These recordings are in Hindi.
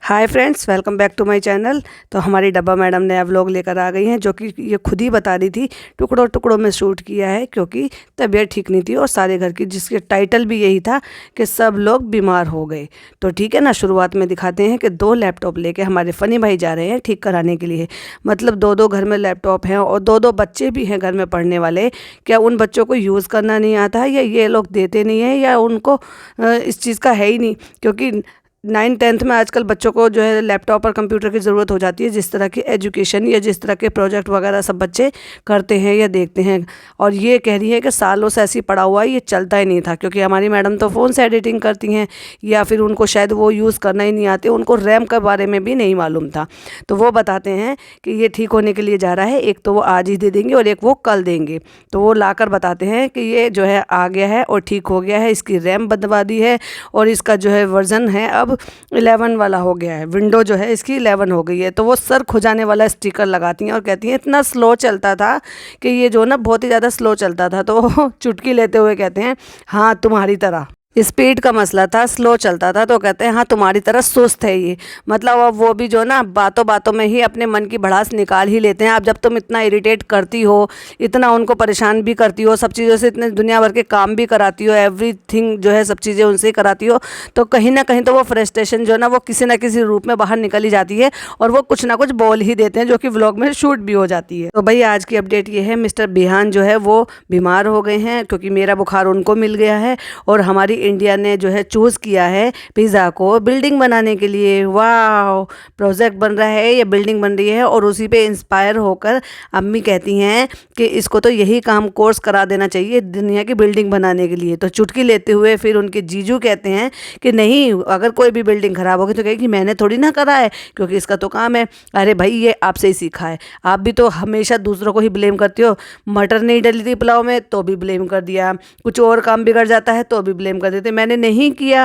Hi friends, welcome back to my channel. तो हमारी डब्बा मैडम नया व्लॉग लेकर आ गई हैं, जो कि ये खुद ही बता रही थी। टुकड़ों टुकड़ों में शूट किया है क्योंकि तबीयत ठीक नहीं थी और सारे घर की, जिसके टाइटल भी यही था कि सब लोग बीमार हो गए। तो ठीक है ना, शुरुआत में दिखाते हैं कि 2 लैपटॉप लेके हमारे फ़नी भाई जा रहे हैं ठीक कराने के लिए। मतलब 2-2 घर में लैपटॉप हैं और 2-2 बच्चे भी हैं घर में पढ़ने वाले। क्या उन बच्चों को यूज़ करना नहीं आता है, या ये लोग देते नहीं हैं, या उनको इस चीज़ का है ही नहीं? क्योंकि 9th-10th में आजकल बच्चों को जो है लैपटॉप और कंप्यूटर की ज़रूरत हो जाती है, जिस तरह की एजुकेशन या जिस तरह के प्रोजेक्ट वगैरह सब बच्चे करते हैं या देखते हैं। और ये कह रही है कि सालों से ऐसी पड़ा हुआ है, ये चलता ही नहीं था, क्योंकि हमारी मैडम तो फ़ोन से एडिटिंग करती हैं, या फिर उनको शायद वो यूज़ करना ही नहीं आते, उनको रैम के बारे में भी नहीं मालूम था। तो वो बताते हैं कि ये ठीक होने के लिए जा रहा है। एक तो वो आज ही दे देंगे और एक वो कल देंगे। तो वो लाकर बताते हैं कि ये जो है आ गया है और ठीक हो गया है, इसकी रैम बदलवा दी है और इसका जो है वर्जन है अब 11 वाला हो गया है। विंडो जो है इसकी 11 हो गई है। तो वो सर खुजाने वाला स्टिकर लगाती हैं और कहती हैं इतना स्लो चलता था कि ये जो ना बहुत ही ज़्यादा स्लो चलता था। तो चुटकी लेते हुए कहते हैं हाँ, तुम्हारी तरह स्पीड का मसला था, स्लो चलता था। तो कहते हैं हाँ, तुम्हारी तरह सुस्त है ये। मतलब अब वो भी जो ना बातों बातों में ही अपने मन की भड़ास निकाल ही लेते हैं। अब जब तुम इतना इरिटेट करती हो, इतना उनको परेशान भी करती हो, सब चीज़ों से इतने दुनिया भर के काम भी कराती हो, एवरीथिंग जो है सब चीज़ें उनसे कराती हो, तो कहीं ना कहीं तो वो फ्रस्ट्रेशन जो है ना वो किसी ना किसी रूप में बाहर निकल ही जाती है और वो कुछ ना कुछ बोल ही देते हैं, जो कि व्लॉग में शूट भी हो जाती है। तो भाई आज की अपडेट ये है, मिस्टर बिहान जो है वो बीमार हो गए हैं, क्योंकि मेरा बुखार उनको मिल गया है और हमारी इंडिया ने जो है चूज़ किया है पिज़्ज़ा को बिल्डिंग बनाने के लिए। वाह, प्रोजेक्ट बन रहा है या बिल्डिंग बन रही है, और उसी पे इंस्पायर होकर अम्मी कहती हैं कि इसको तो यही काम कोर्स करा देना चाहिए दुनिया की बिल्डिंग बनाने के लिए। तो चुटकी लेते हुए फिर उनके जीजू कहते हैं कि नहीं, अगर कोई भी बिल्डिंग ख़राब होगी तो कहेगी मैंने थोड़ी ना करा है, क्योंकि इसका तो काम है। अरे भाई, ये आपसे ही सीखा है। आप भी तो हमेशा दूसरों को ही ब्लेम करती हो। मटर नहीं डली थी पुलाव में तो भी ब्लेम कर दिया, कुछ और काम बिगड़ जाता है तो भी ब्लेम कर देते, मैंने नहीं किया।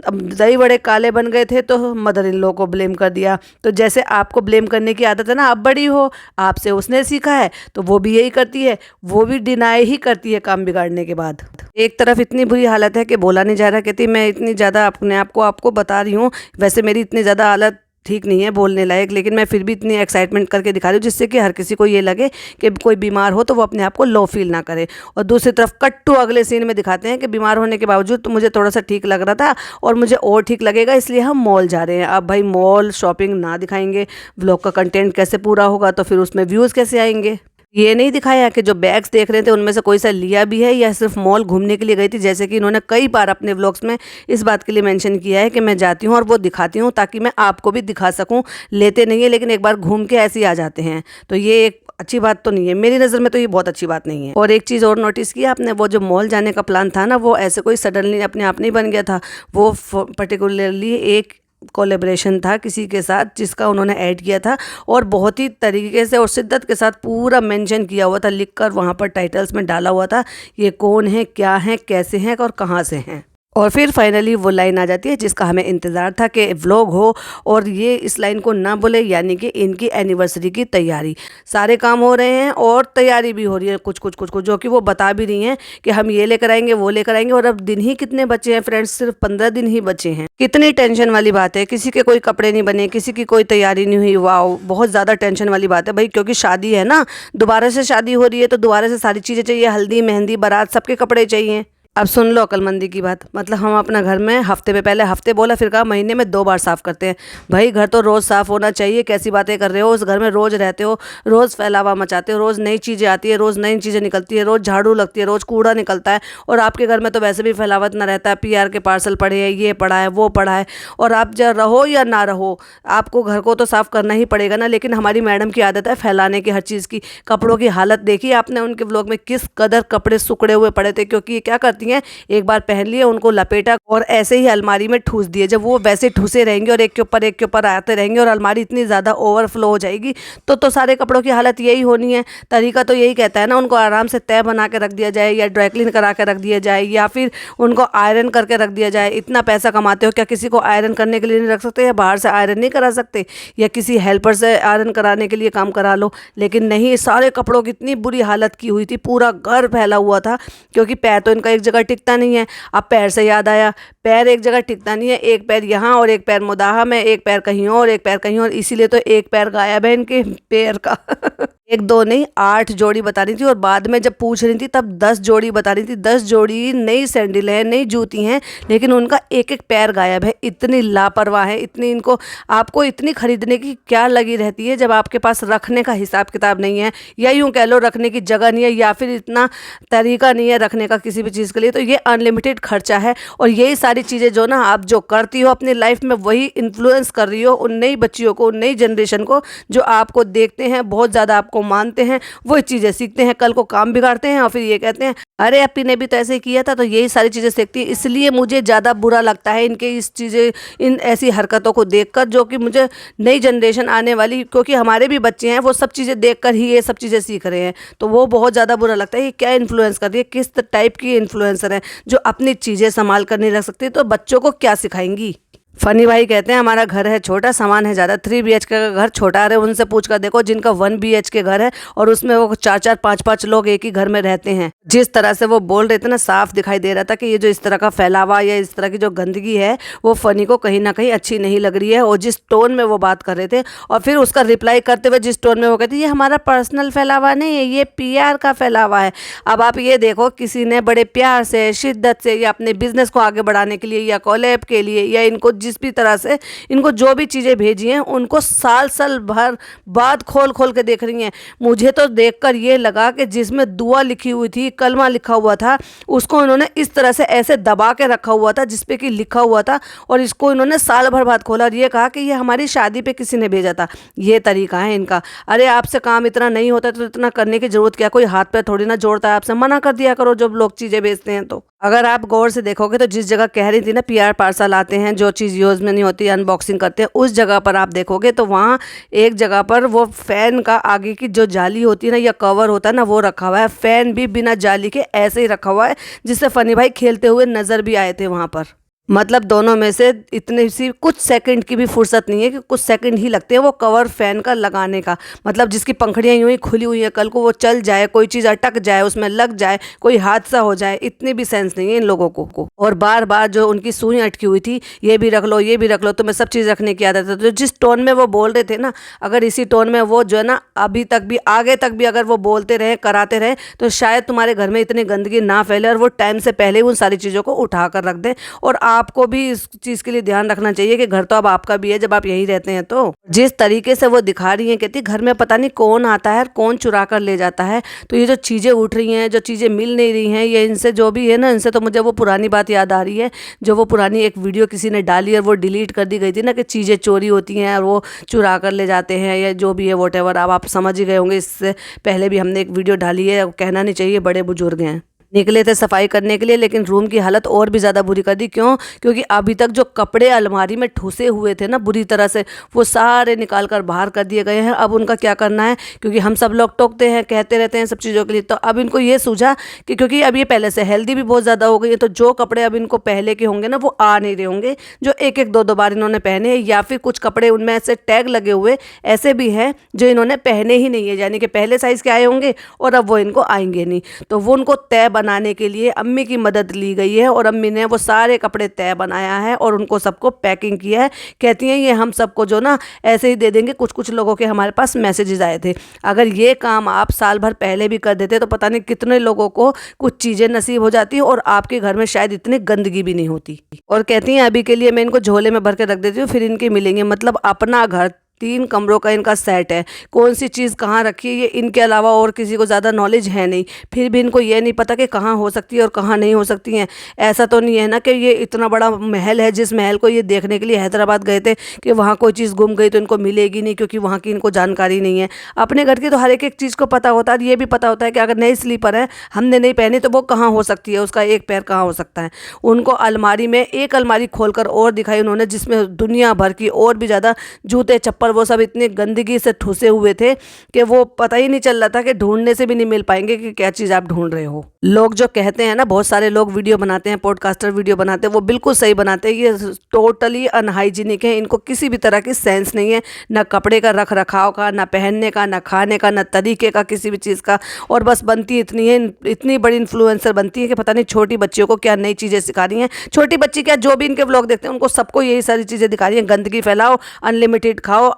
अब दही बड़े काले बन गए थे तो मदर इन लॉ को ब्लेम कर दिया। तो जैसे आपको ब्लेम करने की आदत है ना, आप बड़ी हो, आपसे उसने सीखा है, तो वो भी यही करती है, वो भी डिनाई ही करती है काम बिगाड़ने के बाद। एक तरफ इतनी बुरी हालत है कि बोला नहीं जा रहा। कहती मैं इतनी ज़्यादा अपने आप को आपको बता रही हूँ, वैसे मेरी इतनी ज़्यादा हालत ठीक नहीं है बोलने लायक, लेकिन मैं फिर भी इतनी एक्साइटमेंट करके दिखा रही हूँ जिससे कि हर किसी को ये लगे कि कोई बीमार हो तो वो अपने आप को लो फील ना करे। और दूसरी तरफ कट टू अगले सीन में दिखाते हैं कि बीमार होने के बावजूद तो मुझे थोड़ा सा ठीक लग रहा था और मुझे और ठीक लगेगा, इसलिए हम मॉल जा रहे हैं। अब भाई मॉल शॉपिंग ना दिखाएंगे, व्लॉग का कंटेंट कैसे पूरा होगा, तो फिर उसमें व्यूज़ कैसे आएंगे? ये नहीं दिखाया कि जो बैग्स देख रहे थे उनमें से कोई सा लिया भी है या सिर्फ मॉल घूमने के लिए गई थी, जैसे कि इन्होंने कई बार अपने व्लॉग्स में इस बात के लिए मेंशन किया है कि मैं जाती हूँ और वो दिखाती हूँ ताकि मैं आपको भी दिखा सकूँ। लेते नहीं है, लेकिन एक बार घूम के ऐसे ही आ जाते हैं। तो ये एक अच्छी बात तो नहीं है, मेरी नज़र में तो ये बहुत अच्छी बात नहीं है। और एक चीज़ और नोटिस किया आपने, वो जो मॉल जाने का प्लान था ना, वो ऐसे कोई सडनली अपने आप नहीं बन गया था। वो पर्टिकुलरली एक कोलैबोरेशन था किसी के साथ, जिसका उन्होंने ऐड किया था और बहुत ही तरीके से और शिद्दत के साथ पूरा मेंशन किया हुआ था, लिखकर वहाँ पर टाइटल्स में डाला हुआ था ये कौन है, क्या है, कैसे हैं और कहाँ से हैं। और फिर फाइनली वो लाइन आ जाती है जिसका हमें इंतज़ार था कि व्लॉग हो और ये इस लाइन को ना बोले, यानी कि इनकी एनिवर्सरी की तैयारी। सारे काम हो रहे हैं और तैयारी भी हो रही है कुछ कुछ, जो कि वो बता भी रही हैं कि हम ये लेकर आएंगे, वो लेकर आएंगे। और अब दिन ही कितने बचे हैं फ्रेंड्स, सिर्फ 15 दिन ही बचे हैं। कितनी टेंशन वाली बात है, किसी के कोई कपड़े नहीं बने, किसी की कोई तैयारी नहीं हुई। वाह, बहुत ज़्यादा टेंशन वाली बात है भाई, क्योंकि शादी है ना, दोबारा से शादी हो रही है तो दोबारा से सारी चीज़ें चाहिए, हल्दी मेहंदी बारात सबके कपड़े चाहिए। अब सुन लो अक्लमंदी की बात, मतलब हम अपना घर में हफ्ते पे, पहले हफ्ते बोला फिर कहा महीने में 2 बार साफ़ करते हैं। भाई घर तो रोज़ साफ़ होना चाहिए, कैसी बातें कर रहे हो? उस घर में रोज़ रहते हो, रोज़ फैलावा मचाते हो, रोज़ नई चीज़ें आती है, रोज़ नई चीज़ें निकलती है, रोज़ झाड़ू लगती है, रोज़ कूड़ा निकलता है। और आपके घर में तो वैसे भी फैलावत ना रहता है, PR के पार्सल पड़े हैं, ये पड़ा है, वो पड़ा है। और आप जब रहो या ना रहो, आपको घर को तो साफ़ करना ही पड़ेगा ना। लेकिन हमारी मैडम की आदत है फैलाने की हर चीज़ की। कपड़ों की हालत देखी आपने उनके व्लॉग में, किस कदर कपड़े सुखड़े हुए पड़े थे, क्योंकि ये क्या करती हैं, एक बार पहन लिए, उनको लपेटा और ऐसे ही अलमारी में ठूस दिए। जब वो वैसे ठूसे रहेंगे और एक के ऊपर आते रहेंगे और अलमारी इतनी ज़्यादा ओवरफ्लो हो जाएगी तो सारे कपड़ों की हालत यही होनी है। तरीका तो यही कहता है ना, उनको आराम से तय बना के रख दिया जाए या ड्राई क्लीन करा के रख दिया जाए या फिर उनको आयरन करके रख दिया जाए। इतना पैसा कमाते हो, क्या किसी को आयरन करने के लिए नहीं रख सकते, या बाहर से आयरन नहीं करा सकते, या किसी हेल्पर से आयरन कराने के लिए काम करा लो? लेकिन नहीं, सारे कपड़ों की इतनी बुरी हालत की हुई थी, पूरा घर फैला हुआ था, क्योंकि पैर तो इनका एक जगह जगह टिकता नहीं है। अब पैर से याद आया, पैर एक जगह टिकता नहीं है, एक पैर यहाँ और एक पैर मुदाहा में, एक पैर कहीं और, एक पैर कहीं और, इसीलिए तो एक पैर गायब है इनके पैर का। एक दो नहीं 8 जोड़ी बता रही थी, और बाद में जब पूछ रही थी तब 10 जोड़ी बता रही थी। 10 जोड़ी नई सैंडल है, नई जूती हैं, लेकिन उनका एक एक पैर गायब है। इतनी लापरवाह है, इतनी इनको, आपको इतनी खरीदने की क्या लगी रहती है जब आपके पास रखने का हिसाब किताब नहीं है, या यूँ कह लो रखने की जगह नहीं है, या फिर इतना तरीका नहीं है रखने का किसी भी चीज़ के लिए। तो ये अनलिमिटेड खर्चा है, और यही सारी चीज़ें जो ना आप जो करती हो अपनी लाइफ में, वही इन्फ्लुएंस कर रही हो उन नई बच्चियों को, उन नई जनरेशन को, जो आपको देखते हैं, बहुत ज़्यादा आपको मानते हैं, वही चीज़ें सीखते हैं, कल को काम बिगाड़ते हैं और फिर ये कहते हैं अरे अपी ने भी तो ऐसे ही किया था। तो यही सारी चीज़ें सीखती है। इसलिए मुझे ज़्यादा बुरा लगता है इनके इस चीज़ें, इन ऐसी हरकतों को देखकर, जो कि मुझे नई जनरेशन आने वाली, क्योंकि हमारे भी बच्चे हैं, वो सब चीज़ें देखकर ही ये सब चीज़ें सीख रहे हैं। तो वो बहुत ज़्यादा बुरा लगता है। ये क्या इन्फ्लुएंस कर रही है, किस टाइप की इन्फ्लुएंसर है जो अपनी चीज़ें संभाल कर नहीं रख सकती, तो बच्चों को क्या सिखाएंगी। फनी भाई कहते हैं हमारा घर है छोटा, सामान है ज़्यादा। 3 BHK का घर छोटा है, उनसे पूछ कर देखो जिनका 1 BHK घर है और उसमें वो 4-4 5-5 लोग एक ही घर में रहते हैं। जिस तरह से वो बोल रहे थे ना, साफ दिखाई दे रहा था कि ये जो इस तरह का फैलावा या इस तरह की जो गंदगी है, वो फनी को कहीं ना कहीं अच्छी नहीं लग रही है। और जिस टोन में वो बात कर रहे थे, और फिर उसका रिप्लाई करते हुए जिस टोन में वो कहते ये हमारा पर्सनल फैलावा नहीं है, ये PR का फैलावा है। अब आप ये देखो, किसी ने बड़े प्यार से, शिद्दत से, या अपने बिजनेस को आगे बढ़ाने के लिए, या कोलैब के लिए, या इनको जिस भी तरह से इनको जो भी चीज़ें भेजी हैं, उनको साल भर बाद खोल खोल के देख रही हैं। मुझे तो देखकर ये लगा कि जिसमें दुआ लिखी हुई थी, कलमा लिखा हुआ था, उसको इन्होंने इस तरह से ऐसे दबा के रखा हुआ था जिसपे कि लिखा हुआ था, और इसको इन्होंने साल भर बाद खोला और ये कहा कि ये हमारी शादी पे किसी ने भेजा था। ये तरीका है इनका। अरे आपसे काम इतना नहीं होता तो इतना करने की जरूरत क्या, कोई हाथ पे थोड़ी ना जोड़ता है। आपसे मना कर दिया करो जब लोग चीज़ें भेजते हैं। तो अगर आप गौर से देखोगे तो जिस जगह कह रही थी ना PR पार्सल आते हैं, जो चीज़ यूज़ में नहीं होती अनबॉक्सिंग करते हैं, उस जगह पर आप देखोगे तो वहाँ एक जगह पर वो फैन का आगे की जो जाली होती है ना, या कवर होता है ना, वो रखा हुआ है। फैन भी बिना जाली के ऐसे ही रखा हुआ है, जिससे फनी भाई खेलते हुए नज़र भी आए थे वहाँ पर। मतलब दोनों में से इतनी सी कुछ सेकंड की भी फुर्सत नहीं है, कि कुछ सेकंड ही लगते हैं वो कवर फैन का लगाने का। मतलब जिसकी पंखड़ियाँ यूँ ही खुली हुई है, कल को वो चल जाए, कोई चीज़ अटक जाए, उसमें लग जाए, कोई हादसा हो जाए, इतनी भी सेंस नहीं है इन लोगों को। और बार बार जो उनकी सुई अटकी हुई थी, ये भी रख लो, ये भी रख लो, तुम्हें सब चीज़ रखने की आदत है। तो जिस टोन में वो बोल रहे थे ना, अगर इसी टोन में वो जो है ना अभी तक भी, आगे तक भी अगर वो बोलते रहे, कराते रहे, तो शायद तुम्हारे घर में इतनी गंदगी ना फैले, और वो टाइम से पहले उन सारी चीज़ों को उठा कर रख दें। और आपको भी इस चीज़ के लिए ध्यान रखना चाहिए कि घर तो अब आपका भी है, जब आप यहीं रहते हैं। तो जिस तरीके से वो दिखा रही हैं, कहती घर में पता नहीं कौन आता है और कौन चुरा कर ले जाता है। तो ये जो चीज़ें उठ रही हैं, जो चीज़ें मिल नहीं रही हैं, ये इनसे जो भी है ना, इनसे तो मुझे वो पुरानी बात याद आ रही है, जो वो पुरानी एक वीडियो किसी ने डाली और वो डिलीट कर दी गई थी ना, कि चीज़ें चोरी होती हैं और वो चुरा कर ले जाते हैं, या जो भी है वॉटेवर। अब आप समझ ही गए होंगे, इससे पहले भी हमने एक वीडियो डाली है। कहना नहीं चाहिए, बड़े बुजुर्ग हैं। निकले थे सफाई करने के लिए, लेकिन रूम की हालत और भी ज़्यादा बुरी कर दी। क्यों? क्योंकि अभी तक जो कपड़े अलमारी में ठूसे हुए थे ना बुरी तरह से, वो सारे निकाल कर बाहर कर दिए गए हैं। अब उनका क्या करना है, क्योंकि हम सब लोग टोकते हैं, कहते रहते हैं सब चीज़ों के लिए। तो अब इनको ये सूझा कि क्योंकि अब ये पहले से हेल्दी भी बहुत ज़्यादा हो गई है, तो जो कपड़े अब इनको पहले के होंगे ना, वो आ नहीं रहे होंगे, जो एक एक दो दो बार इन्होंने पहने हैं। या फिर कुछ कपड़े उनमें ऐसे टैग लगे हुए ऐसे भी हैं जो इन्होंने पहने ही नहीं है, यानी कि पहले साइज़ के आए होंगे और अब वो इनको आएंगे नहीं। तो वो उनको तय बनाने के लिए अम्मी की मदद ली गई है, और अम्मी ने वो सारे कपड़े तय बनाया है और उनको सबको पैकिंग किया है। कहती हैं ये हम सबको जो ना ऐसे ही दे देंगे। कुछ कुछ लोगों के हमारे पास मैसेजेस आए थे, अगर ये काम आप साल भर पहले भी कर देते तो पता नहीं कितने लोगों को कुछ चीज़ें नसीब हो जाती और आपके घर में शायद इतनी गंदगी भी नहीं होती। और कहती हैं अभी के लिए मैं इनको झोले में भर के रख देती हूँ, फिर इनके मिलेंगे। मतलब अपना घर 3 कमरों का इनका सेट है, कौन सी चीज़ कहाँ रखी है ये इनके अलावा और किसी को ज़्यादा नॉलेज है नहीं। फिर भी इनको ये नहीं पता कि कहाँ हो सकती है और कहाँ नहीं हो सकती हैं। ऐसा तो नहीं है ना कि ये इतना बड़ा महल है, जिस महल को ये देखने के लिए हैदराबाद गए थे, कि वहाँ कोई चीज़ गुम गई तो इनको मिलेगी नहीं, क्योंकि वहाँ की इनको जानकारी नहीं है। अपने घर की तो हर एक चीज़ को पता होता है। ये भी पता होता है कि अगर नई स्लीपर है, हमने नहीं पहनी, तो वो कहाँ हो सकती है, उसका एक पैर कहाँ हो सकता है। उनको अलमारी में एक अलमारी खोल कर और दिखाई उन्होंने, जिसमें दुनिया भर की और भी ज़्यादा जूते चप्पल पर वो सब इतनी गंदगी से ठुसे हुए थे कि वो पता ही नहीं चल रहा था कि ढूंढने से भी नहीं मिल पाएंगे कि क्या चीज़ आप ढूंढ रहे हो। लोग जो कहते हैं ना, बहुत सारे लोग वीडियो बनाते हैं, पॉडकास्टर वीडियो बनाते हैं, वो बिल्कुल सही बनाते हैं। ये टोटली अनहाइजीनिक है, इनको किसी भी तरह की सेंस नहीं है, ना कपड़े का रख रखाव का, ना पहनने का, ना खाने का, ना तरीके का किसी भी चीज़ का। और बस बनती इतनी है, इतनी बड़ी इन्फ्लुएंसर बनती है कि पता नहीं छोटी बच्चियों को क्या नई चीज़ें सिखा रही हैं। छोटी बच्ची क्या, जो भी इनके व्लॉग देखते हैं उनको सबको यही सारी चीज़ें दिखा रही हैं। गंदगी फैलाओ, अनलिमिटेड खाओ,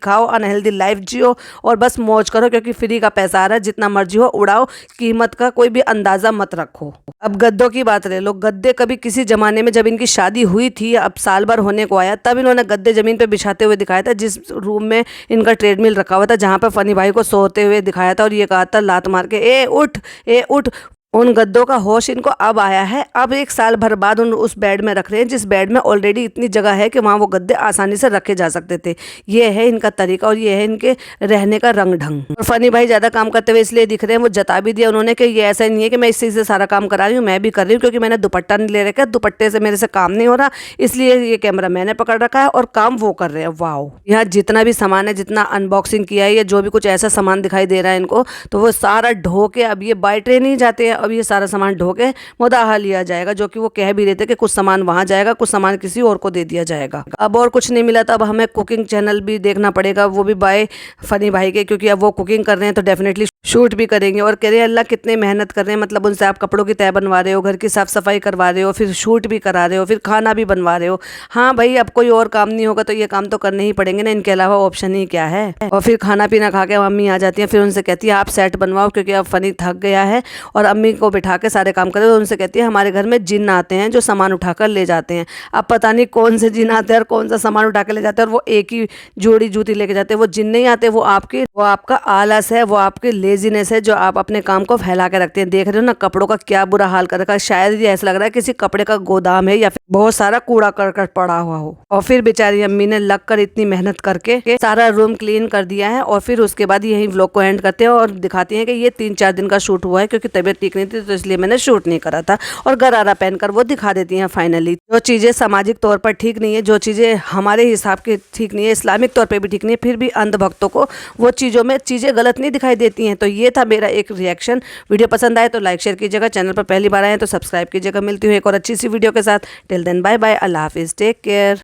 खाओ, अनहेल्दी लाइफ जियो और बस मौज करो, क्योंकि फ्री का पैसा आ रहा है, जितना मर्जी हो उड़ाओ, कीमत का कोई भी अंदाजा मत रखो। अब गद्दों की बात ले लो। गद्दे कभी किसी जमाने में जब इनकी शादी हुई थी, अब साल भर होने को आया, तब इन्होंने गद्दे जमीन पे बिछाते हुए दिखाया था, जिस रूम में इनका ट्रेडमिल रखा हुआ था, जहां पर फनी भाई को सोते हुए दिखाया था और ये कहा था लात मार के, ए उठ, ए उठ। उन गद्दों का होश इनको अब आया है। अब एक साल भर बाद उस बेड में रख रहे हैं, जिस बेड में ऑलरेडी इतनी जगह है कि वहाँ वो गद्दे आसानी से रखे जा सकते थे। ये है इनका तरीका और ये है इनके रहने का रंग ढंग। और फनी भाई ज़्यादा काम करते हुए इसलिए दिख रहे हैं, वो जता भी दिया उन्होंने कि ये ऐसा नहीं है कि मैं इसी से सारा काम करा रही हूँ, मैं भी कर रही हूँ, क्योंकि मैंने दुपट्टा नहीं ले रखा है, दुपट्टे से मेरे से काम नहीं हो रहा, इसलिए ये कैमरा मैंने पकड़ रखा है और काम वो कर रहे हैं। वाओ, यहाँ जितना भी सामान है, जितना अनबॉक्सिंग किया है, या जो भी कुछ ऐसा सामान दिखाई दे रहा है इनको, तो वो सारा ढो के, अब ये बाय ट्रेन ही जाते हैं, अब ये सारा सामान ढो के मुदाहा लिया जाएगा, जो कि वो कह भी रहे थे कि कुछ सामान वहां जाएगा, कुछ सामान किसी और को दे दिया जाएगा। अब और कुछ नहीं मिला, तो अब हमें कुकिंग चैनल भी देखना पड़ेगा, वो भी बाय फनी भाई के, क्योंकि अब वो कुकिंग कर रहे हैं तो डेफिनेटली शूट भी करेंगे। और कह रहे हैं अल्लाह कितने मेहनत कर रहे हैं, मतलब उनसे आप कपड़ों की तय बनवा रहे हो, घर की साफ सफाई करवा रहे हो, फिर शूट भी करा रहे हो, फिर खाना भी बनवा रहे हो। हाँ भाई, अब कोई और काम नहीं होगा तो ये काम तो करने ही पड़ेंगे ना, इनके अलावा ऑप्शन ही क्या है। और फिर खाना पीना खा के अम्मी आ जाती है, फिर उनसे कहती है आप सेट बनवाओ, क्योंकि अब फनी थक गया है, और अम्मी को बिठा के सारे काम करे। उनसे कहती है हमारे घर में जिन आते हैं जो सामान उठाकर ले जाते हैं। अब पता नहीं कौन से जिन आते हैं और कौन सा सामान उठा के ले जाते हैं, और वो एक ही जोड़ी जूती लेके जाते हैं। वो जिन नहीं आते, वो आपका आलस है, वो आपकी लेजीनेस है, जो आप अपने काम को फैला के रखते हैं। देख रहे हो ना कपड़ों का क्या बुरा हाल कर रखा है। शायद ये ऐसा लग रहा है किसी कपड़े का गोदाम है या फिर बहुत सारा कूड़ा करकट पड़ा हुआ हो। और फिर बेचारी अम्मी ने लग कर इतनी मेहनत करके सारा रूम क्लीन कर दिया है। और फिर उसके बाद यही व्लॉग को एंड करते हैं और दिखाती हैं कि ये 3-4 दिन का शूट हुआ है, क्योंकि तबीयत ठीक नहीं थी तो इसलिए मैंने शूट नहीं करा था। और गरारा पहनकर वो दिखा देती हैं फाइनली। जो चीजें सामाजिक तौर पर ठीक नहीं है, जो चीजें हमारे हिसाब की ठीक नहीं है, इस्लामिक तौर पर भी ठीक नहीं है, फिर भी अंधभक्तों को वो चीजों में चीजें गलत नहीं दिखाई देती हैं। तो ये था मेरा एक रिएक्शन। वीडियो पसंद आए तो लाइक शेयर कीजिएगा, चैनल पर पहली बार आए तो सब्सक्राइब कीजिएगा। मिलती हूँ एक और अच्छी सी वीडियो के साथ। टिल देन बाय बाय, अल्लाह हाफिज़, टेक केयर।